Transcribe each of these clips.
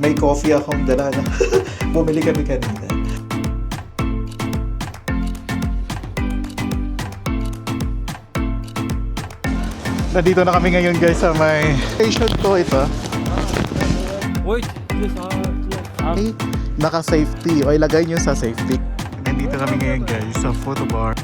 may coffee akong dala na. Bumili kami kanina. Nandito na kami ngayon guys sa may station ko ito. Wait, this Ay, naka-safety. O ilagay nyo sa safety. Nandito kami ngayon guys sa photo bar.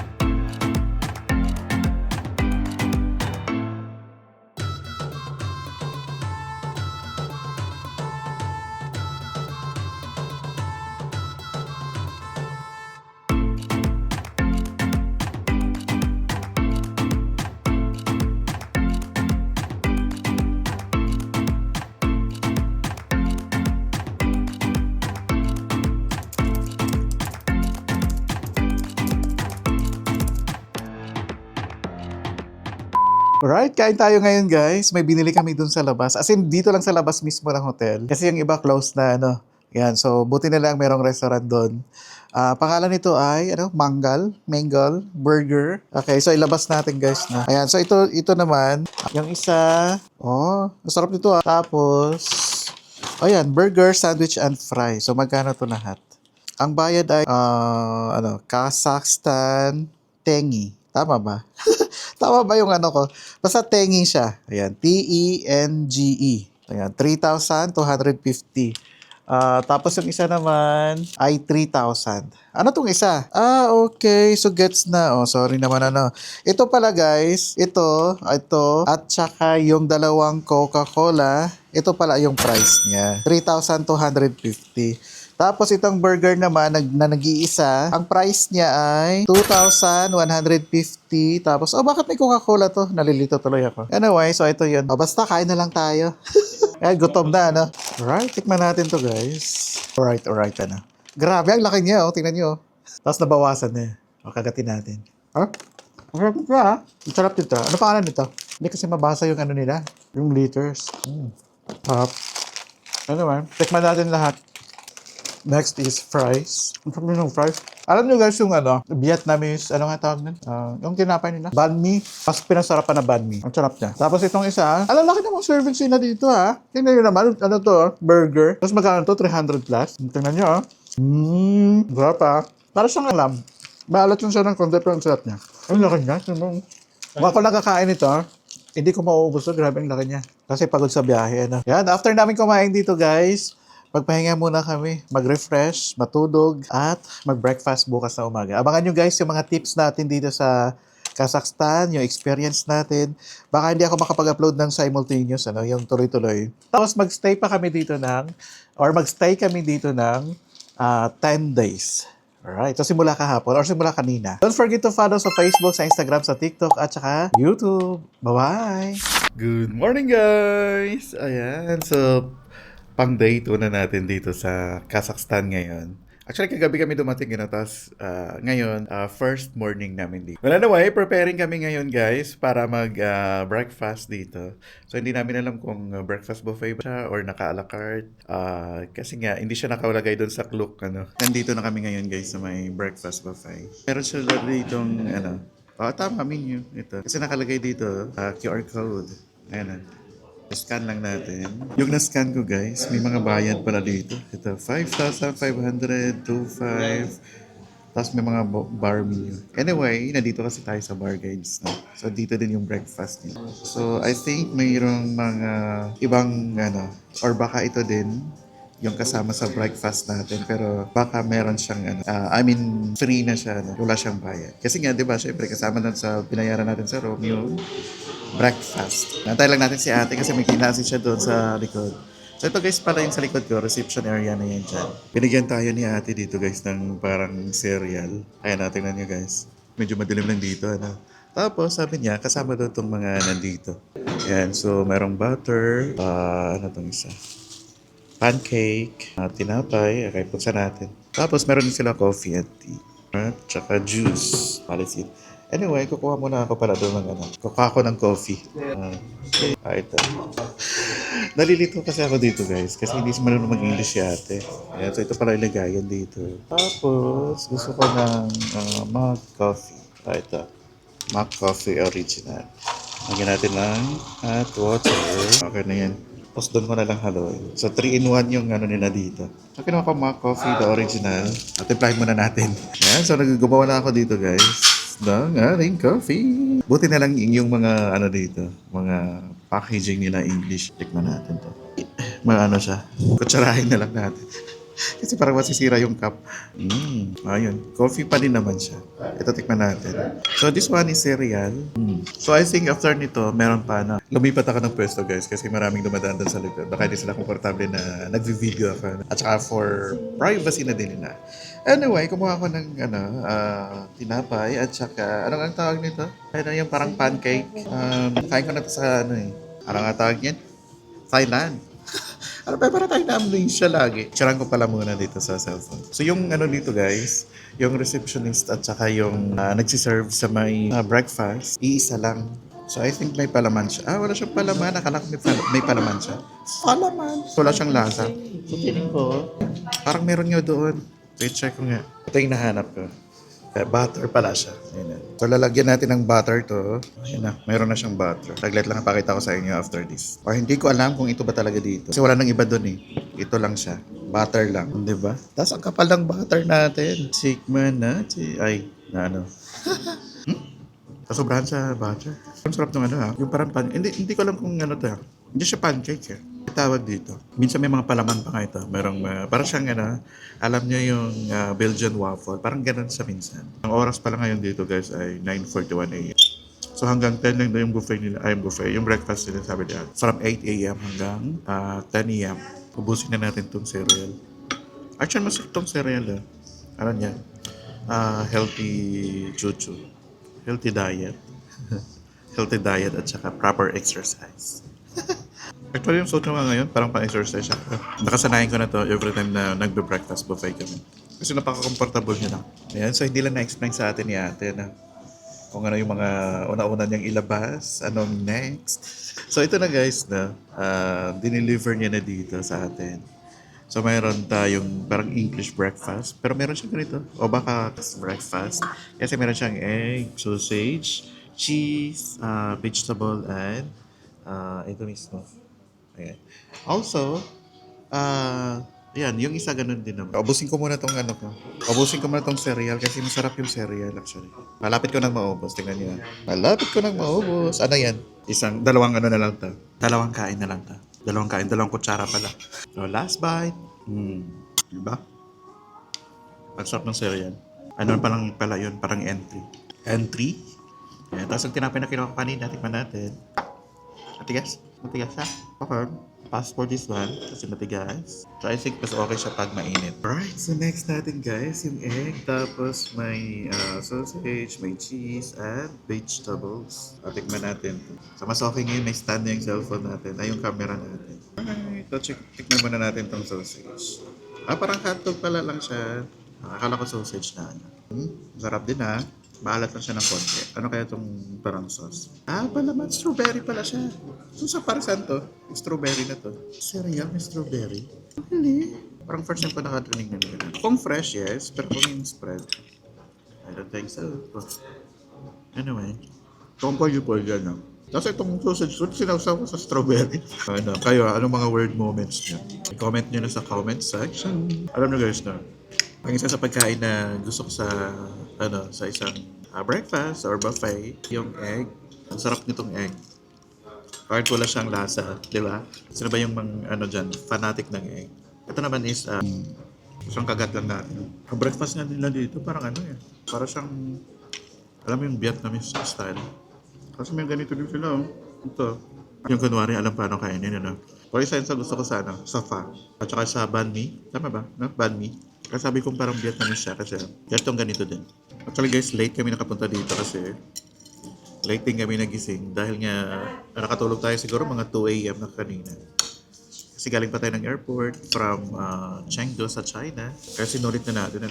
Alright, kain tayo ngayon guys. May binili kami dun sa labas. As in, dito lang sa labas mismo ng hotel. Kasi yung iba closed na, ano. Yan, so buti na lang merong restaurant doon. Pangalan nito ay, Mangal Burger. Okay, so ilabas natin guys na. Ayan, so ito naman. Yung isa, masarap nito ah. Tapos, ayan, burger, sandwich, and fry. So magkano to lahat? Ang bayad ay, Kazakhstan Tengi. Tama ba? Tama ba yung ano ko? Basta Tengi siya. Ayan, Tenge. Ayan, 3,250. Tapos yung isa naman ay 3,000. Ano tong isa? Okay. So gets na. Oh, sorry naman ano. Ito pala guys. Ito, at saka yung dalawang Coca-Cola. Ito pala yung price niya. 3,250. Tapos itong burger naman na nag-iisa, ang price niya ay 2,150. Tapos, bakit may Coca-Cola to? Nalilito tuloy ako. Anyway, so ito yun. Basta kain na lang tayo. Ayan, gutom na, ano? Alright, tikman natin to, guys. Alright, ano? Grabe, ang laki niya, oh. Tingnan nyo, oh. Tapos nabawasan na. Kagatin natin. Masarap ito, ha? Masarap dito. Ano pangalan nito? Hindi kasi mabasa yung ano nila. Yung liters. Sarap. Anyway, tikman natin lahat. Next is fries. Ang sabi ng fries. Alam nyo guys yung Vietnamese, ano nga tawag nun? Yung tinapay nila. Banh mi. Mas pinasarapan na banh mi. Ang sarap niya. Tapos itong isa, laki namang serving na dito ha. Tingnan nyo naman, burger. Tapos magkano to? 300 plus. Tingnan nyo ha. Sarap ha. Para siyang alam. Maalat yung siya ng konti pero ang sarap niya. Ang laki niya. Baka pag nakakain ito, hindi ko mauubos to. Grabe ang laki niya. Kasi pagod sa biyahe. Yan, after namin kumain dito guys, magpahinga muna kami, mag-refresh, matulog, at mag-breakfast bukas na umaga. Abangan nyo guys yung mga tips natin dito sa Kazakhstan, yung experience natin. Baka hindi ako makapag-upload ng simultaneous, yung tuloy-tuloy. Tapos magstay kami dito ng 10 days. Alright, so simula kahapon or simula kanina. Don't forget to follow sa Facebook, sa Instagram, sa TikTok, at saka YouTube. Bye-bye! Good morning guys! Ayan, so pang day 2 na natin dito sa Kazakhstan ngayon. Actually, kagabi kami dumating, tapos ngayon, first morning namin dito. Well, anyway, preparing kami ngayon, guys, para mag-breakfast dito. So, hindi namin alam kung breakfast buffet ba siya or naka-a la carte. Kasi nga, hindi siya nakalagay doon sa Klook, Nandito na kami ngayon, guys, sa may breakfast buffet. Meron siya dito tama, menu. Ito. Kasi nakalagay dito, QR code. Ayan. Scan lang natin. Yung na-scan ko guys, may mga bayad pala dito. Ito, 5,500, 2,500. Tapos may mga bar menu. Anyway, nandito kasi tayo sa bar guides. No? So, dito din yung breakfast nila. So, I think mayroong mga ibang, or baka ito din, yung kasama sa breakfast natin. Pero baka meron siyang, free na siya. Wala siyang bayad. Kasi nga, di ba, syempre, kasama na sa binayaran natin sa room, yung breakfast. Nantay lang natin si ate kasi may kinasi siya doon sa likod. So ito guys pala yung sa likod ko, reception area na yan dyan. Binigyan tayo ni ate dito guys ng parang cereal. Ayan, tingnan nyo guys. Medyo madilim lang dito. Tapos sabi niya, kasama doon itong mga nandito. Ayan, so merong butter. Itong isa? Pancake. Tinapay. Okay, puksan natin. Tapos meron din sila coffee and tea. Tsaka juice. Palisit. Anyway, kukuha muna ako pala doon ng kukuha ako ng coffee. Ito. Nalilito kasi ako dito guys. Kasi hindi marunong mag-English si ate. Ayan, so ito pala ilagayan dito. Tapos, gusto ko ng Mac Coffee. Ito. Mac Coffee Original. Lagyan natin ng hot water. Okay na yan. Tapos doon ko na lang haluin. So 3-in-1 yung ano nila dito. So kinuha ko mga coffee, the original. At timplahin muna natin. Yan, so gumawa na ako dito guys. Ng ating coffee. Buti na lang yung mga ano dito. Mga packaging nila English. Tikman natin to. Mga ano siya. Kutsarahin na lang natin. Kasi parang masisira yung cup. Ayun. Coffee pa din naman siya. Ito, tikman natin. So, this one is cereal. So, I think after nito, meron pa na. Lumipat ako ng pwesto, guys, kasi maraming dumadaan doon sa likod. Baka hindi sila komportable na nagvi-video ako. At saka for privacy na din nila. Anyway, kumuha ako ng tinapay at saka, ano ang tawag nito? Ano yung parang pancake. Kain ko na to sa ano eh. Ano nga tawag niyan? Thailand. Ano ba, para tayo na-amling siya lagi. Charang ko pala muna dito sa cellphone. So yung ano dito guys, yung receptionist at saka yung nagsiserve sa may breakfast, iisa lang. So I think may palaman siya. Wala siyang palaman. Akala ko may palaman siya. Palaman. Wala siyang lasa. So tinig ko, parang meron nyo doon. So i-check ko nga. Ito yung nahanap ko. Butter pala siya. Ayan na. So lalagyan natin ng butter to. Ayan na, mayroon na siyang butter. Taglit lang pakita ko sa inyo after this. Or hindi ko alam kung ito ba talaga dito. Kasi wala nang iba doon eh. Ito lang siya. Butter lang. Di ba? Tapos ang kapal ng butter natin. Sigma na. Ay, na ano. Kasobrahan sa butter. Ang sarap ng ano ha. Yung parang hindi ko alam kung ano to ha. Hindi siya pancake eh. Tawag dito. Minsan may mga palaman pa nga ito. Merong, parang siyang ano, alam niyo yung Belgian waffle. Parang ganun sa minsan. Ang oras pala ngayon dito guys ay 9:41 a.m. So hanggang 10 lang na yung buffet nila. Ay, yung buffet. Yung breakfast nila sabi nila. From 8 a.m. hanggang 10 a.m. Ubusin na natin tong cereal. Actually, masarap tong cereal eh. Ano niya? Healthy chuchu. Healthy diet. Healthy diet at saka proper exercise. Actually, yung suot ko nga ngayon, parang pang-exercise siya. Nakasanayin ko na to every time na nagbe-breakfast buffet kami. Kasi napaka-comfortable niya lang. Ayan, so hindi lang na-explain sa atin ni ate na kung ano yung mga una-una niyang ilabas, anong next. So ito na guys na dineliver niya na dito sa atin. So mayroon tayong parang English breakfast, pero meron siyang ganito, o baka breakfast. Kasi meron siyang egg, sausage, cheese, vegetable, and ito mismo. Ayan. Also, yan, yung isa ganun din naman. Ubusin ko muna tong ano ko. Ubusin ko muna tong cereal kasi masarap yung cereal actually. Malapit ko nang maubos. Tingnan niyo. Malapit ko nang maubos. Ano yan? Dalawang ano na lang to. Dalawang kain na lang to. Dalawang kain, dalawang kutsara pala. So, last bite. Diba? Ang sarap ng cereal. Ano pala yun? Parang entry. Entry? Ayan. Tapos ang tinapay na kinuha ko kanina, tikman natin. Matigas? Matigas siya? Okay. Pass for this one kasi matigas. So I think mas okay siya pag mainit. Alright, so next natin guys, yung egg. Tapos may sausage, may cheese, and vegetables. Tikman natin. So mas okay ngayon, may stand na yung cellphone natin. Ay, yung camera natin. Alright, so tikman muna natin tong sausage. Parang hotdog pala lang siya. Akala ko sausage na ano. Sarap din ha. Maalat lang siya ng konti. Ano kaya itong parang sauce? Palaman. Strawberry pala siya. So sa parisan to, yung strawberry na to. Cereal may strawberry? Really? Parang first time ko nakadrinig na nila. Kung fresh, yes. Pero kung yung spread, I don't think so. Anyway, company po yan. No? Tapos itong sausage food, sinawsaw ko sa strawberry. Kayo, anong mga weird moments niyo? I-comment niyo na sa comment section. Alam niyo guys na, ang isa sa pagkain na gusto ko sa sa isang breakfast or buffet, yung egg. Ang sarap nitong egg. Kahit wala siyang lasa, di ba? Sino ba yung dyan, fanatic ng egg? Ito naman is isang kagat lang natin. Ang breakfast nga nila dito, parang para siyang, alam mo yung Vietnamese style. Kasi may ganito din sila, oh. Ito. Yung kunwari, alam paano kainin, For instance, gusto ko sa sa pho. At saka sa banh mi. Tama ba? No? Banh mi. Kasi sabi kong parang Vietnamese siya kasi ganito din. Actually guys, late kami nakapunta dito kasi late din kami nagising dahil nga nakatulog tayo siguro mga 2 a.m. na kanina. Kasi galing pa tayo ng airport from Chengdu sa China. Kaya sinulit na natin.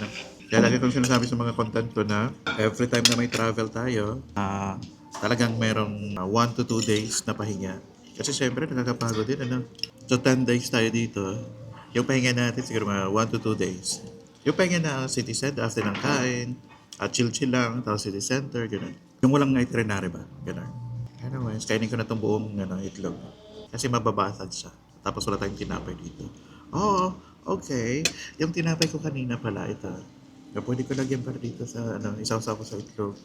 Kaya lagi kong sinasabi sa mga content ko na every time na may travel tayo, talagang merong 1 to 2 days na pahinga. Kasi syempre nakakapagod din. So 10 days tayo dito. Yung pahinga natin siguro mga 1 to 2 days. Yung pahinga na city center after ng kain, chill-chill lang, tapos city center, gano'n. Yung walang itinerary ba? Gano'n. Anyways, kainin ko na itong buong itlog. Kasi mababasag siya. Tapos wala tayong tinapay dito. Oh, okay. Yung tinapay ko kanina pala, ito. Pwede ko lagyan para dito sa, isaw-saw ko sa itlog.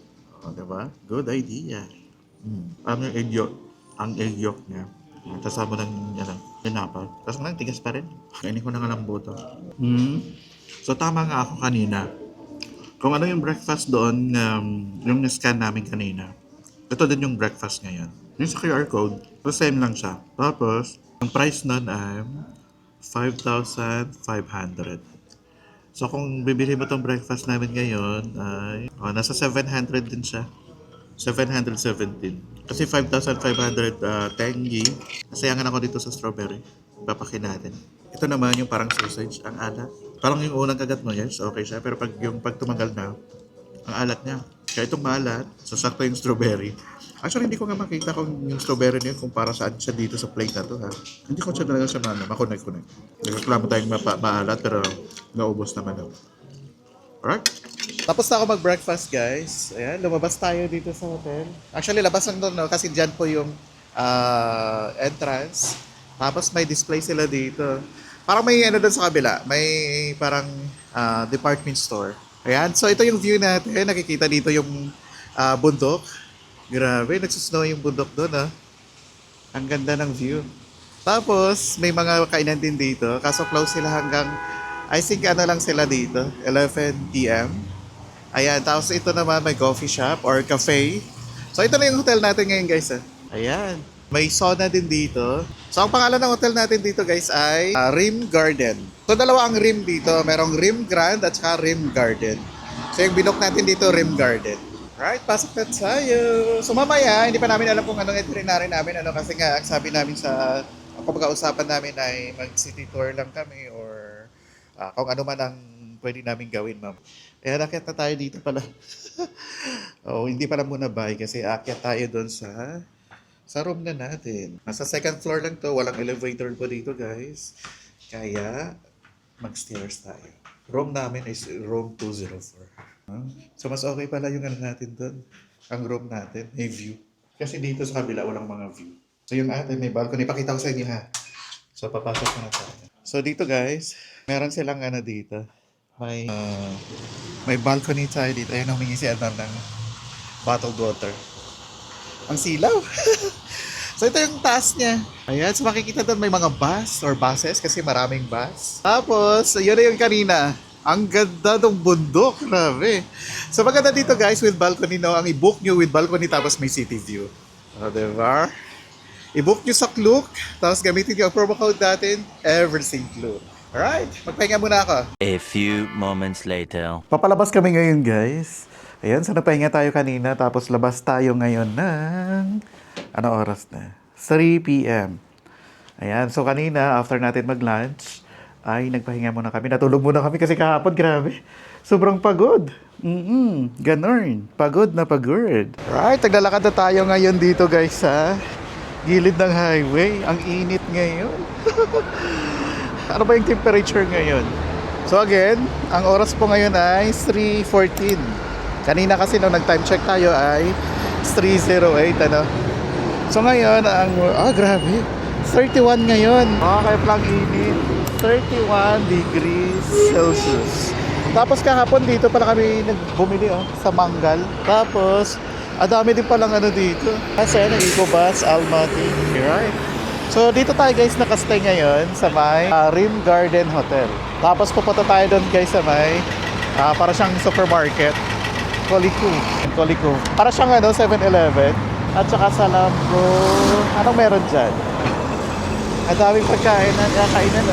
Oh, diba? Good idea. Ang egg yolk. Ang egg yolk niya. Kasama ng, tinapay. Tapos lang, tigas pa rin. Kainin ko na nga lang buto. So, tama nga ako kanina. Kung ano yung breakfast doon, yung na-scan namin kanina, ito din yung breakfast ngayon. Yung sa QR code, so same lang siya. Tapos, ang price nun ay 5,500. So, kung bibili mo tong breakfast namin ngayon, ay nasa 700 din siya. 717. Kasi 5,500 tengi. Nasayangan ako dito sa strawberry. Papakin natin. Ito naman yung parang sausage, ang alat. Parang yung unang kagat mo, yes, okay siya. Pero pag tumagal na, ang alat niya. Kaya itong maalat, sasakto yung strawberry. Actually, hindi ko nga makita kung yung strawberry niya kung para saan siya dito sa plate na to, ha. Hindi ko siya talaga siya makonect. Nagreklamo tayong maalat, pero naubos naman ako. Alright? Tapos na ako mag-breakfast, guys. Ayan, lumabas tayo dito sa hotel. Actually, labas lang doon, no? Kasi dyan po yung entrance. Tapos may display sila dito. Parang may doon sa kabila. May parang department store. Ayan, so ito yung view natin. Nakikita dito yung bundok. Grabe, nagsusnow yung bundok doon, ha. Ang ganda ng view. Tapos, may mga kainan din dito. Kaso close sila hanggang, I think lang sila dito, 11 p.m. Ayan, tapos ito naman may coffee shop or cafe. So ito na yung hotel natin ngayon, guys. Ayan, may sauna din dito. So ang pangalan ng hotel natin dito, guys, ay Rim Garden. So dalawa ang Rim dito. Merong Rim Grand at saka Rim Garden. So yung binook natin dito, Rim Garden. Right, pasok na tayo. So mamaya, hindi pa namin alam kung anong itinerary namin. Kasi nga, ang sabi namin sa pagkausapan namin ay mag-city tour lang kami or kung ano man ang pwede namin gawin, ma'am. Akyat na tayo dito pala. Hindi pala muna bye kasi akyat tayo doon sa room na natin. Nasa second floor lang to, walang elevator po dito, guys. Kaya mag-stairs tayo. Room namin is room 204. So mas okay pala yung natin doon. Ang room natin, may view. Kasi dito sa kabila walang mga view. So yung atin may balcony, pakita ko sa inyo, ha. So papasok na tayo. So dito, guys, meron silang dito. May balcony tayo dito. Ayun, humingi si Adam ng bottled water. Ang silaw. So ito yung taas niya. Ayan, so makikita doon may mga bus or buses kasi maraming bus. Tapos, yun na yung kanina. Ang ganda ng bundok. Grabe. So maganda dito, guys, with balcony, no? Ang i-book nyo with balcony tapos may city view. Diba? I-book nyo sa Klook, tapos gamitin nyo ang promo code natin, everything Klook. Alright, magpahinga muna ako. A few moments later. Papalabas kami ngayon, guys. Ayan, so napahinga tayo kanina, tapos labas tayo ngayon ng, ano oras na? 3 p.m. Ayan, so kanina, after natin mag-lunch, ay nagpahinga muna kami. Natulog muna kami kasi kahapon, grabe. Sobrang pagod. Ganon. Pagod na pagod. Right, naglalakad na tayo ngayon dito, guys, sa gilid ng highway. Ang init ngayon. Ano ba yung temperature ngayon? So again, ang oras po ngayon ay 3:14. Kanina kasi nung nag-time check tayo ay 3:08, ano? So ngayon, grabe. 31 ngayon. Kaya palang init. 31 degrees Celsius. Tapos kahapon dito pala kami bumili sa Manggal. Tapos, dami din palang dito. Kasi Eco Bus, Almaty. Right? So dito tayo, guys, nakastay ngayon sa may Rim Garden Hotel. Tapos pupunta tayo doon, guys, sa may para siyang supermarket. Coleco. Para siyang 7-Eleven. At saka sa Lambo. Anong meron dyan? Ang daming pagkain na kainan.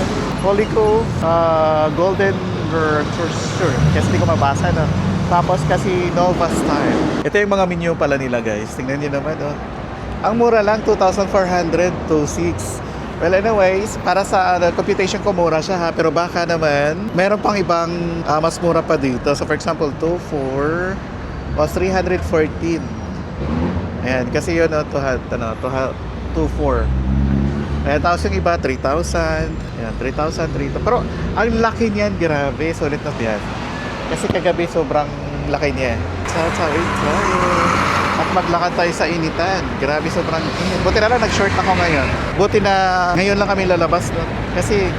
Coleco, Golden Treasure. Kasi hindi ko mabasa, no? Tapos kasi Nova Style. Ito yung mga menu pala nila, guys. Tingnan nyo naman, oh. Ang mura lang, 2,400 to 6. Well, anyways, para sa computation ko, mura siya, ha. Pero baka naman, meron pang ibang mas mura pa dito. So, for example, 2,400 was 314. Ayan, kasi yun, 2,400. Ayan, tapos yung iba, 3,000. Ayan, 3,000, 3,000. Pero, ang laki niyan, grabe. Sulit na yan. Kasi kagabi, sobrang laki niya. Wait tayo. at maglakad tayo sa initan. Grabe, sobrang init. Buti na lang nag-short ako ngayon. Buti na ngayon lang kami lalabas, no? Kasi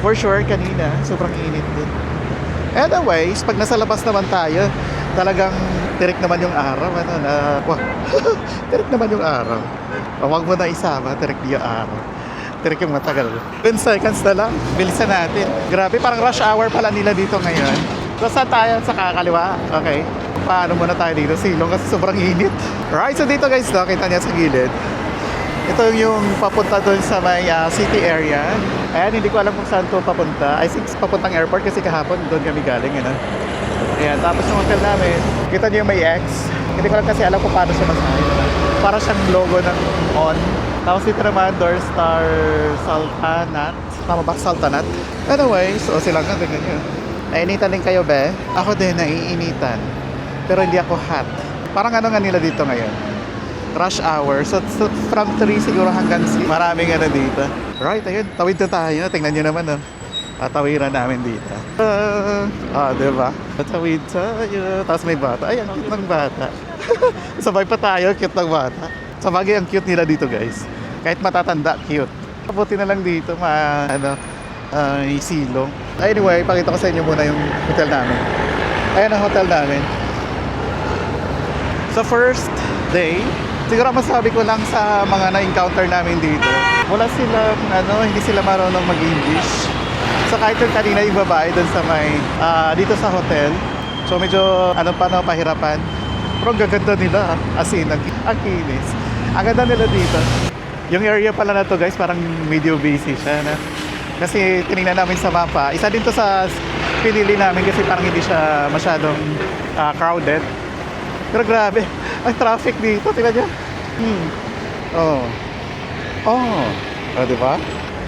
for sure kanina sobrang init din. Anyways, pag nasa labas naman tayo, talagang tirik naman yung araw. Ano na, wow. Tirik naman yung araw. Huwag mo na isama, tirik yung araw. Tirik yung matagal. 10 seconds na lang. Bilisan natin. Grabe, parang rush hour pala nila dito ngayon. So, saan tayo? Sa kakaliwa? Okay. Paano muna tayo dito? Silong kasi sobrang init. Right, so dito guys, no, kita niya sa gilid. Ito yung papunta doon sa may city area. Ayan, hindi ko alam kung saan to papunta. I think papuntang airport kasi kahapon doon kami galing. Ano? Ayan, tapos yung hotel namin, kita niyo yung may X. Hindi ko lang kasi alam kung paano siya masahe. Para siyang logo ng on. Tapos dito naman, Doorstar Sultanat. Tama ba? Sultanat? Anyway, so sila nga, tingnan nyo. Nainitan din kayo, be? Ako din, naiinitan. Pero hindi ako hot. Parang ano nga nila dito ngayon? Rush hour. So from 3 siguro hanggang 6. Maraming ano dito. Right, ayun. Tawid na tayo. Tingnan nyo naman, oh. Tawiran namin dito. Diba? Tawid tayo. Tapos may bata. Ayan, cute ng bata. Sabay pa tayo, cute ng bata. Sabagay, ang cute nila dito, guys. Kahit matatanda, cute. Kabuti na lang dito, isilong. Anyway, pakita ko sa inyo muna yung hotel namin. Ayan ang hotel namin. Sa first day, siguro masabi ko lang sa mga na-encounter namin dito, wala silang, hindi sila marunong mag-English. So kahit yung kanina yung babae dun sa may, dito sa hotel, so medyo, pahirapan. Pero ang gaganda nila, as in, ang kinis. Ang ganda nila dito. Yung area pala na to guys, parang medyo busy siya, na. Kasi tinignan namin sa mapa, isa din to sa pinili namin kasi parang hindi siya masyadong crowded. Pero grabe, ang traffic dito, tingnan nyo. Diba?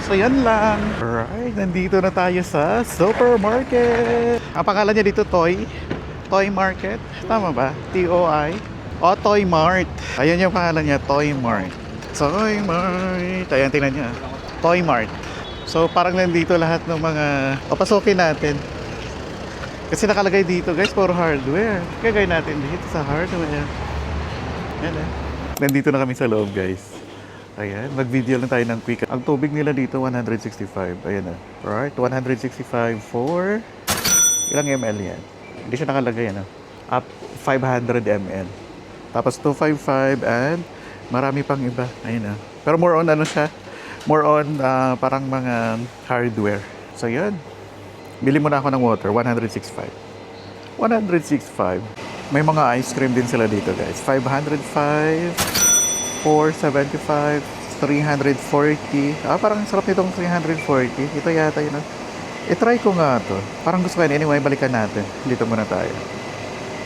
So yan lang. Alright, nandito na tayo sa supermarket. Ang pangalan niya dito, Toy Market. Tama ba? T-O-I? Toy Mart. Ayan yung pangalan niya, Toy Mart. Toy Mart. Ayan, tingnan niya. Toy Mart. So parang nandito lahat ng mga papasukin natin. Kasi nakalagay dito guys, for hardware. Kagay natin dito sa hardware. Yan Nandito na kami sa loob guys. Ayan, mag-video lang tayo ng quick. Ang tubig nila dito, 165. Ayan Alright, 165 for... Ilang ml yan? Hindi siya nakalagay, Up 500 ml. Tapos 255 and marami pang iba. Ayan Pero more on siya? More on parang mga hardware. So yan. Bili muna ako ng water, 165. 165. May mga ice cream din sila dito, guys. 505, 475, 340. Parang sarap nitong 340. Ito yata yun. I-try ko nga to. Parang gusto ko yun. Anyway, balikan natin. Dito muna tayo.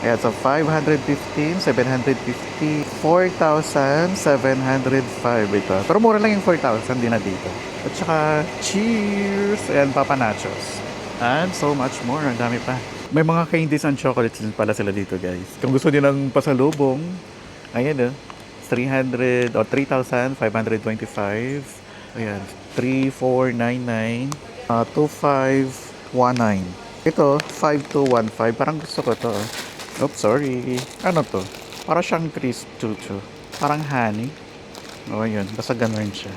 Ayan, so 515, 750, 4,705 ito. Pero mura lang yung 4,000 din na dito. At saka, cheers! Ayan, Papa Nachos. And so much more. Ang dami pa. May mga candies and chocolates din pala sila dito, guys. Kung gusto niyo ng pasalubong, ayan 300 o 3,525. Ayan, 3,499, 2,519. Ito, 5,215. Parang gusto ko to. Oops, sorry. Ano to? Para siyang crisp chuchu. Parang honey. Ayan. Basta ganun siya.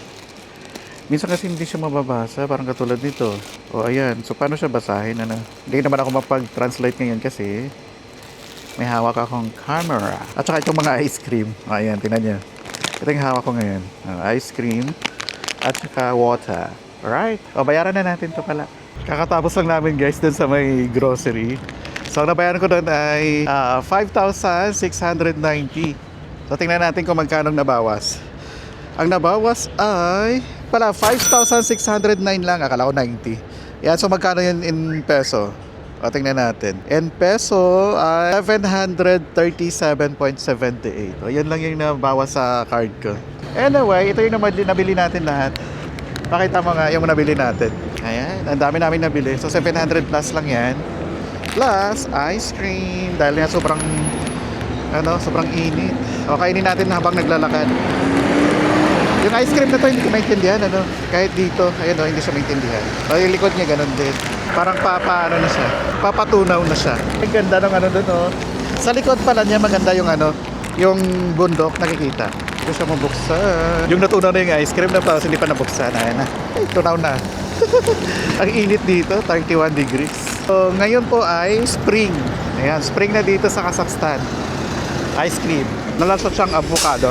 Minsan kasi hindi siya mababasa, parang katulad nito. Ayan. So, paano siya basahin? Hindi naman ako mapag-translate ngayon kasi may hawak akong camera. At saka itong mga ice cream. Ayan, tingnan niyo. Ito yung hawak ko ngayon. Ice cream at saka water. Alright. Bayaran na natin to pala. Kakatapos lang namin guys dun sa may grocery. So, nabayaran ko doon ay 5,690. So, tingnan natin kung magkano nabawas. Ang nabawas ay 5,609 lang. Akala ko 90. Yan, so magkano yun in peso? Tingnan natin. In peso ay 737.78. Yan lang yung nabawas sa card ko. Anyway, ito yung nabili natin lahat. Pakita mo nga yung nabili natin. Ayan, ang dami namin nabili. So 700 plus lang yan. Plus ice cream. Dahil nga sobrang init. Kainin natin habang naglalakad. Yung ice cream na to hindi ko maintindihan kahit dito, ayan hindi siya maintindihan. Yung likod niya ganun din. Parang na siya. Papatunaw na siya. Ang ganda ng doon Sa likod pala niya maganda yung yung bundok, nakikita. Hindi siya mabuksan. Yung natunaw na yung ice cream na pa, hindi pa nabuksan. Ayan na. Ay, tunaw na. Ang init dito, 31 degrees. So, ngayon po ay spring. Ayan, spring na dito sa Kazakhstan. Ice cream. Nalasot siyang avocado.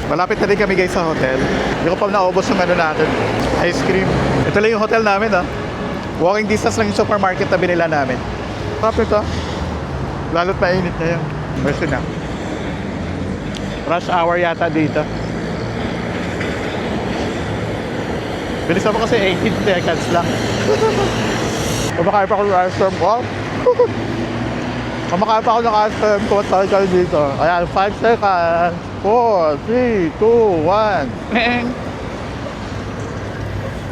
Malapit na din kami guys sa hotel. Hindi ko pa naubos yung ano natin. Ice cream. Ito lang yung hotel namin Walking distance lang yung supermarket na binila namin. Kapit lalo't mainit na yung version na. Rush hour yata dito. Bilisan mo kasi 18 seconds lang. Kumakain pa ako ng ice cream ko. Kumakain pa ako ng ice cream ko. Tawag kayo dito. Ayan, 5 seconds. 4, 3, 2, 1.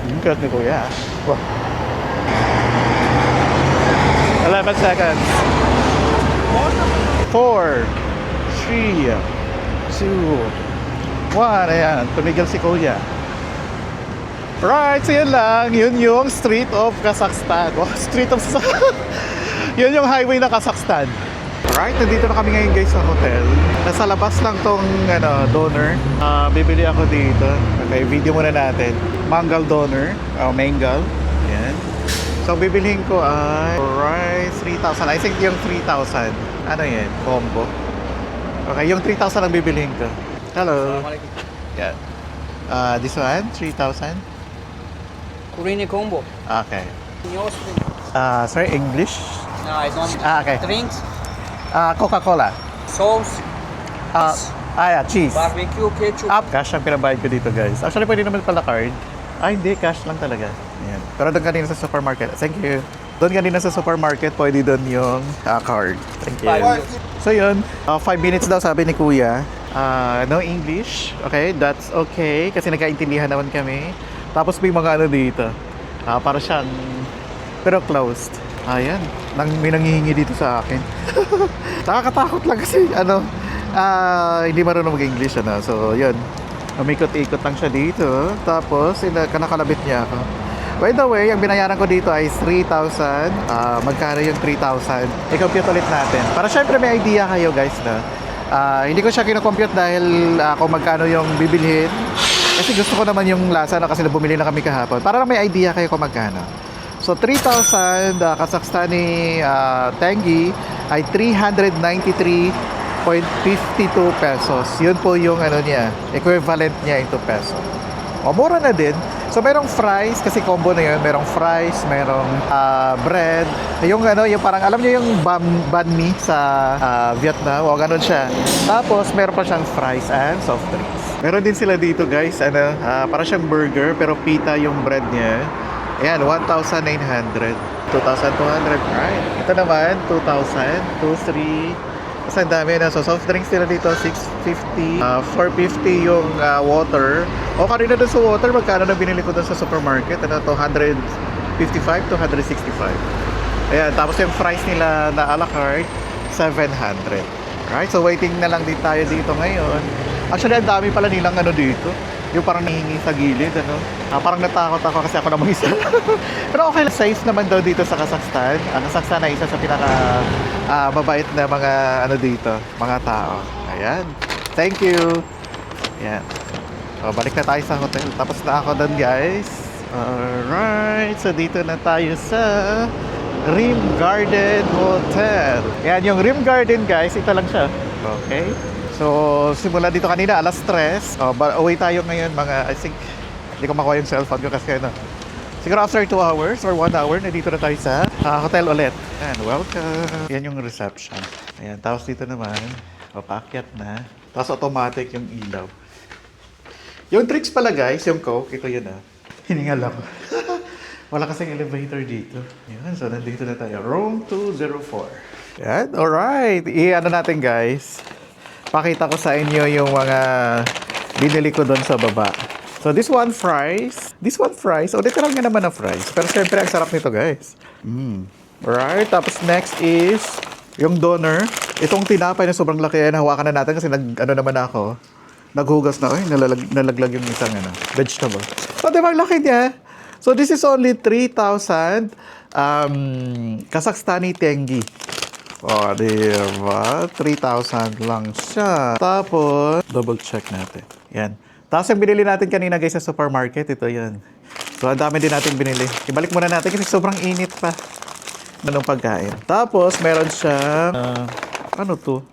Ang cut ni Kuya. 11 seconds. 4, 3, 2, 1. Ayan, tumigil si Kuya. Right, so yun lang. Yun yung Street of Kazakhstan. Oh, Street of Yun yung highway na Kazakhstan. Right, nandito na kami ngayon guys sa hotel. Nasa labas lang tong doner. Bibili ako dito. Okay, video muna natin. Mangal doner. Mangal. Yan. So, bibilihin ko ay right, 3,000. I think yung 3,000. Ano yan? Combo. Okay, yung 3,000 ang bibilihin ko. Hello. Yeah. This one, 3,000. Korean combo. Okay. Your spring. Sorry, English? No, I don't. Okay. Drinks, Coca-Cola. sauce, Yeah, cheese. barbecue, ketchup. Cash ang pinabayad ko dito guys. Actually, pwede naman pala card. Hindi, cash lang talaga. Ayan. Pero doon kanina sa supermarket. Thank you. Doon kanina sa supermarket, pwede doon yung card. Thank you. So yun, 5 minutes daw sabi ni Kuya. No English. Okay, that's okay. Kasi nagkaintindihan naman kami. Tapos may mga ano dito. Para siyang, pero closed. Ayan, may nanghihingi dito sa akin. Nakakatakot lang kasi, hindi marunong mag-English, So, yun. Umikot-ikot lang siya dito. Tapos, kanakalabit niya ako. By the way, ang binayaran ko dito ay 3,000. Magkano yung 3,000? I-compute ulit natin. Para syempre may idea kayo guys hindi ko siya kinocompute dahil kung magkano yung bibilhin. Kasi gusto ko naman yung lasa kasi bumili na kami kahapon. Para lang may idea kayo kung magkano. So 3,000 Kazakhstani tenge ay 393.52 pesos. Yun po yung niya, equivalent niya into peso. Mura na din. So merong fries kasi combo na yun. Merong fries, merong bread. Yung yung parang alam niyo yung banh mi sa Vietnam. O ganun siya. Tapos meron pa siyang fries and soft drinks. Meron din sila dito guys. Para siyang burger pero pita yung bread niya. Ayan, 1,900. 2,200. Right. Ito naman, 2,000. 2,300. Kasi ang dami na. So, soft drinks nila dito, 650. 450 yung water. O, kanina doon sa water, magkano na binili ko doon sa supermarket? 255 to 165. Ayan, tapos yung fries nila na a la carte, 700. Right, so waiting na lang din tayo dito ngayon. Actually, ang dami pala nilang dito. Yung parang nahingi sa gilid, parang natakot ako kasi ako na mag-isa. Pero okay lang, safe naman daw dito sa Kazakhstan. Ang Kazakhstan ay isa sa pinaka mabait na mga dito, mga tao. Ayan. Thank you. Ayan. So, balik na tayo sa hotel. Tapos na ako doon, guys. Alright. So, dito na tayo sa Rim Garden Hotel. Ayan, yung Rim Garden, guys, ito lang siya. Okay. So, simula dito kanina, alas 3. Away tayo ngayon, I think, hindi ko makuha yung cellphone ko kasi siguro after 2 hours or 1 hour, na dito na tayo sa hotel ulit. Ayan, welcome. Yan yung reception. Ayan, tapos dito naman, paakyat na. Tapos automatic yung ilaw. Yung tricks pala guys, yung Coke, ito yun Hiningal ako. Wala kasing elevator dito. Yan, so nandito na tayo. Room 204. Yan, alright. Natin guys. Pakita ko sa inyo yung mga binili ko doon sa baba. So, this one fries. Literal nga naman na fries. Pero syempre, ang sarap nito, guys. Alright. Tapos, next is yung doner. Itong tinapay na sobrang laki. Hawakan na natin kasi naman ako. Naghugas na. Nalaglag yung isang vegetable. So, diba, ang laki niya. So, this is only 3,000 Kazakhstani tenge. O, diba? 3,000 lang siya. Tapos, double check natin. Yan. Tapos yung binili natin kanina guys sa supermarket, ito yan. So, ang dami din natin binili. Ibalik muna natin kasi sobrang init pa ng pagkain. Tapos, meron siya, ano to?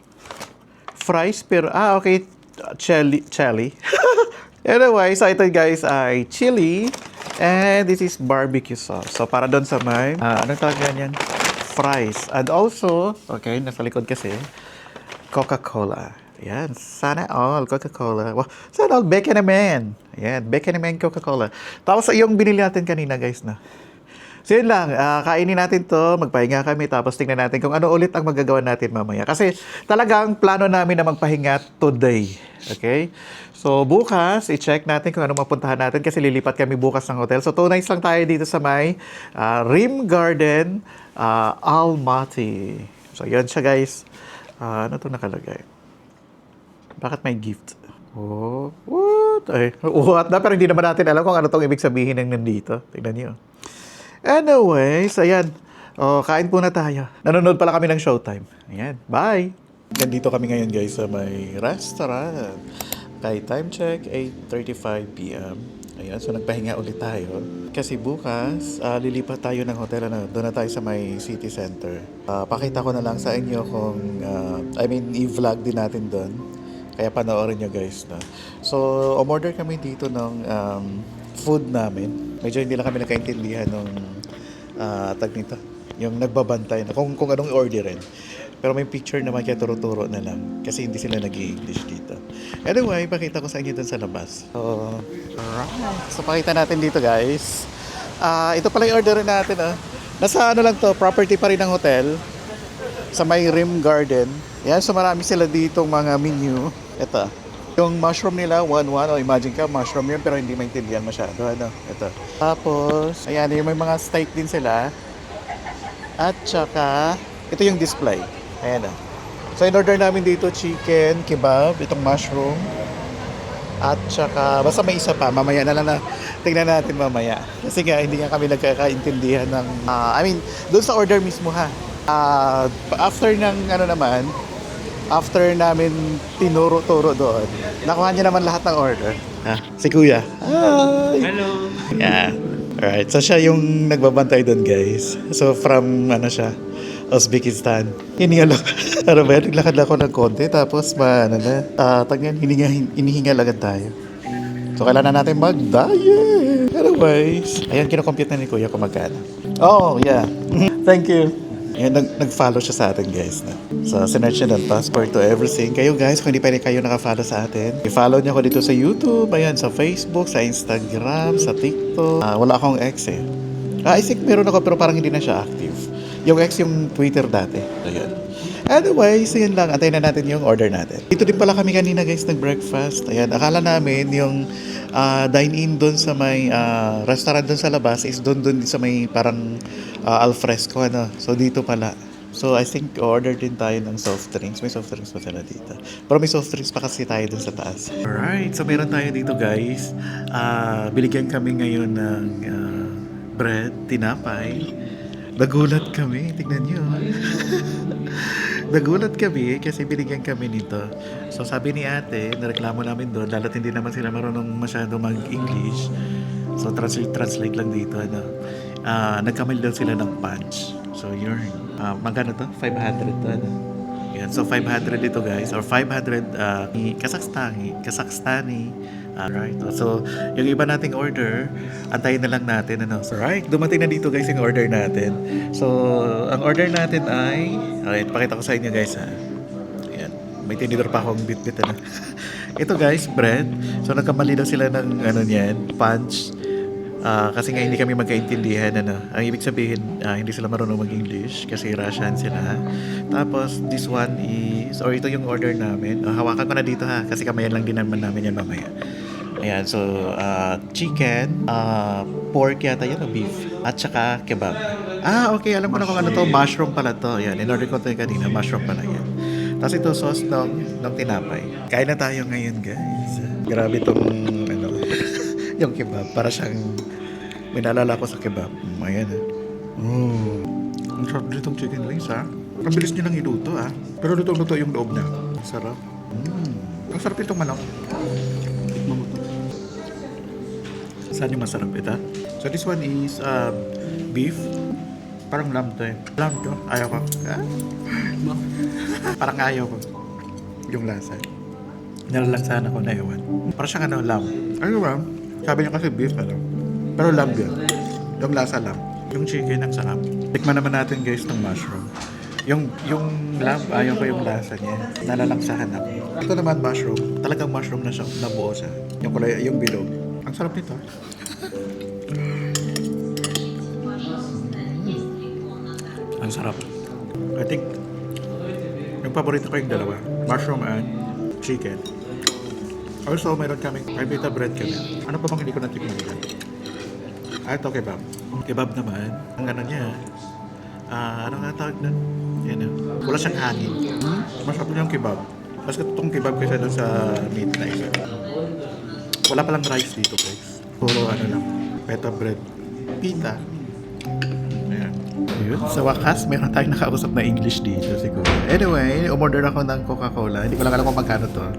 Fries, pero, okay. Chili. Anyway, so ito guys ay chili. And this is barbecue sauce. So, para doon sa may, anong tawag yan? Fries. And also, okay, nasa likod kasi, Coca-Cola. Yan, sana all Coca-Cola. Wow, sana all Bacon and Man. Yan, Bacon and Man Coca-Cola. Tapos yung binili natin kanina guys na. So yun lang, kainin natin to, magpahinga kami, tapos tingnan natin kung ano ulit ang magagawa natin mamaya. Kasi talagang plano namin na magpahinga today. Okay? So bukas, i-check natin kung ano mapuntahan natin kasi lilipat kami bukas ng hotel. So 2 nights lang tayo dito sa may Rim Garden, Almaty. So yun siya guys. Ano to nakalagay? Bakit may gift? Oh, what? Ay, what na? Pero hindi naman natin alam kung ano tong ibig sabihin ng nandito. Tingnan niyo. Anyways, ayan. Oh, kain po na tayo. Nanonood pala kami ng Showtime. Ayan, bye! Nandito kami ngayon guys sa may restaurant. Kay time check, 8:35 p.m. Ayan, so nagpahinga ulit tayo. Kasi bukas, lilipat tayo ng hotel. Doon na tayo sa may city center. Pakita ko na lang sa inyo kung, i-vlog din natin doon. Kaya panoorin nyo guys. No? So, umorder kami dito ng food namin. Medyo hindi lang kami nakaintindihan ng tag nito. Yung nagbabantay na kung anong orderin. Pero may picture naman kaya turo-turo na lang. Kasi hindi sila nag-i-English dito. Anyway, pakita ko sa inyo dun sa labas. So, alright. So, pakita natin dito guys. Ito pala yung orderin natin. Nasa ano lang to, property pa rin ng hotel. Sa may Rim Garden. Yan, so marami sila ditong mga menu. Ito. Yung mushroom nila, 1-1. O imagine ka, mushroom yun, pero hindi maintindihan masyado. Ano? Ito. Tapos, ayan, yung may mga steak din sila. At saka, ito yung display. Ayan. So, in-order namin dito, chicken, kebab, itong mushroom. At saka, basta may isa pa. Mamaya na lang na. Tingnan natin mamaya. Kasi nga, hindi nga kami nagkakaintindihan ng... doon sa order mismo ha. After ng after namin tinuro-turo doon, nakuha niya naman lahat ng order. Si Kuya. Hi! Hello! Yeah. Alright, so siya yung nagbabantay doon guys. So from, Uzbekistan. Hinihalo. Ano ba yan? Naglakad ako ng konti, tapos hinihingal agad tayo. So kailangan natin mag-diet. Anyways, ayan, kinocompute na ni Kuya kung magkano. Oh, yeah. Thank you. Ayan, nag-follow siya sa atin guys. So, sinerch niya ng passport to everything. Kayo guys, kung hindi pa rin kayo naka-follow sa atin, i-follow niyo ako dito sa YouTube, ayan, sa Facebook, sa Instagram, sa TikTok. Wala akong ex eh. I think meron ako pero parang hindi na siya active. Yung ex yung Twitter dati. So, yun. Anyway, so yun lang. Antayin na natin yung order natin. Dito din pala kami kanina guys, nag-breakfast. Ayan, akala namin yung dine-in doon sa may restaurant doon sa labas is doon sa may parang alfresco. So dito pala. So I think order din tayo ng soft drinks. May soft drinks pa sila dito. Pero may soft drinks pa kasi tayo doon sa taas. Alright, so meron tayo dito guys. Binigyan kami ngayon ng bread, tinapay. Nagulat kami, tignan nyo. Nagulat kami kasi binigyan kami nito. So sabi ni ate, nareklamo namin doon, lalo't hindi naman sila marunong masyado mag-English. So translate lang dito. Nagkamali daw sila ng punch. So yun, magkano to? 500 to. Yan. So 500 ito guys, or 500 Kazakhstani. Alright. So, yung iba nating order, antayin na lang natin. So, right. Dumating na dito guys yung order natin. So, ang order natin ay... Alright, pakita ko sa inyo guys ha. Ayan. May tinidor pa akong bit-bit. Ito guys, bread. So, nagkamali daw sila ng punch. Kasi nga hindi kami magkaintindihan. Ang ibig sabihin, hindi sila marunong mag-English kasi Russian sila. Tapos, this one is... Or ito yung order namin. Hawakan ko na dito ha. Kasi kamayan lang din naman namin yan mamaya. Ayan, so chicken, pork yata yun o beef, at saka kebab. Okay, alam ko na kung ano to, mushroom pala to. Ayan, in-order ko to yung kanina, mushroom pala yan. Tapos ito sauce ng tinapay. Kain na tayo ngayon guys. Grabe tong yung kebab, para siyang may naalala ko sa kebab. Ayan ang sarap ditong chicken wings ha. Ang bilis nyo lang iluto Pero lutong-luto yung loob na. Sarap. Ang sarap itong manok. Tikman mo to. Saan yung masarap ito? So this one is beef. Parang lamb to eh. Lamb to. Ayaw ko. Parang ayaw ko. Yung lasa. Nalalansahan ako na ewan. Parang siyang lamb. Ano ba? Sabi niya kasi beef Pero lamb yun. Yung lasa lamb. Yung chicken ang sarap. Tikman naman natin guys ng mushroom. Yung lamb, ayaw ko yung lasa niya. Nalalangsahan ako. Ito naman mushroom. Talagang mushroom na siya. Nabuo siya. Yung kulay, yung bilog. Ang sarap nito. Ang sarap. I think, yung paborito ko yung dalawa. Mushroom and chicken. Also, meron kaming pita bread kami. Ano pa bang hindi ko natikman nila? Ito kebab. Kebab naman, ang ano niya, ano nga tawag na? Yan wala siyang hangin. Masarap yung kebab. Mas katutong kebab kasi doon sa meat na isa. Wala palang rice dito guys. Puro ano lang, pita bread. Pita. Ayan. Ayun. Sa wakas, meron tayong nakausap na English dito siguro. Anyway, umorder ako ng Coca-Cola. Hindi ko lang alam kung magkano to.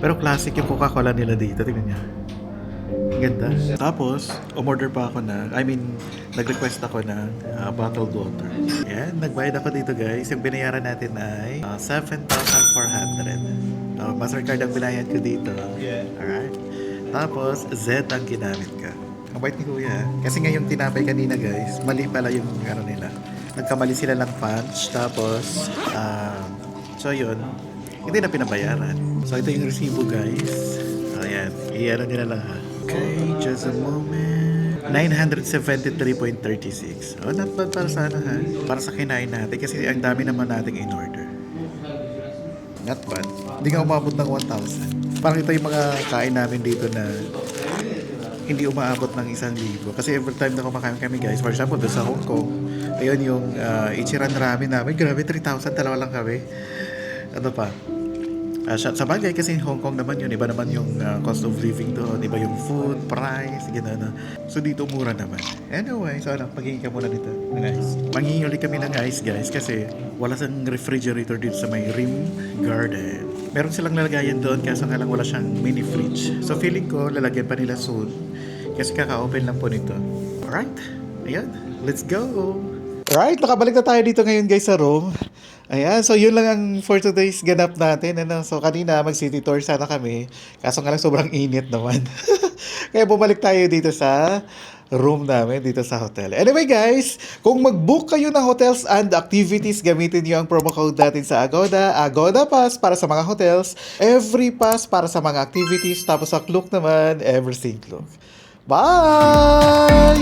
Pero classic yung Coca-Cola nila dito. Tingnan niya. Ganda. Tapos, umorder pa ako nag-request ako ng bottled water. Yan, nagbayad ako dito guys. Yung binayaran natin ay 7,400. Mastercard ang binayad ko dito. Alright. Tapos, Z ang ginamit ko. Ang bait ni Kuya. Kasi ngayong tinapay kanina guys, mali pala yung ano nila. Nagkamali sila ng punch. Tapos, so yun, hindi na pinabayaran. So ito yung resibo guys. Ayan, i-ano nila lang Okay, just a moment. 973.36. Oh, not bad para sa para sa kinain natin kasi ang dami naman nating in order. Not bad. Hindi nga umabot ng 1,000. Parang ito yung mga kain namin dito na hindi umaabot ng 1,000. Kasi every time na kumakain kami guys, for example, doon sa Hong Kong, ayun yung Ichiran ramen namin. Grabe, 3,000, dalawa lang kami. Ano pa? Sa bagay kasi Hong Kong naman yun, iba naman yung cost of living doon, iba yung food, price, gano'n. So dito mura naman. Anyway, so paghingi ka muna nito ng ice. Manghingi ulit kami ng ice guys kasi wala sang refrigerator dito sa may Rim Garden. Meron silang lalagayan doon kaso nga lang wala siyang mini fridge. So feeling ko lalagyan pa nila soon kasi kaka-open lang po nito. Alright, ayan, let's go! Alright, nakabalik na tayo dito ngayon guys sa room. Ayan, so yun lang ang for today's ganap natin. So kanina mag-city tour sana kami. Kaso nga lang sobrang init naman. Kaya bumalik tayo dito sa room namin, dito sa hotel. Anyway guys, kung mag-book kayo ng hotels and activities, gamitin nyo ang promo code natin sa Agoda. Agoda Pass para sa mga hotels, Every Pass para sa mga activities, tapos sa Klook naman, Everything Klook. Bye!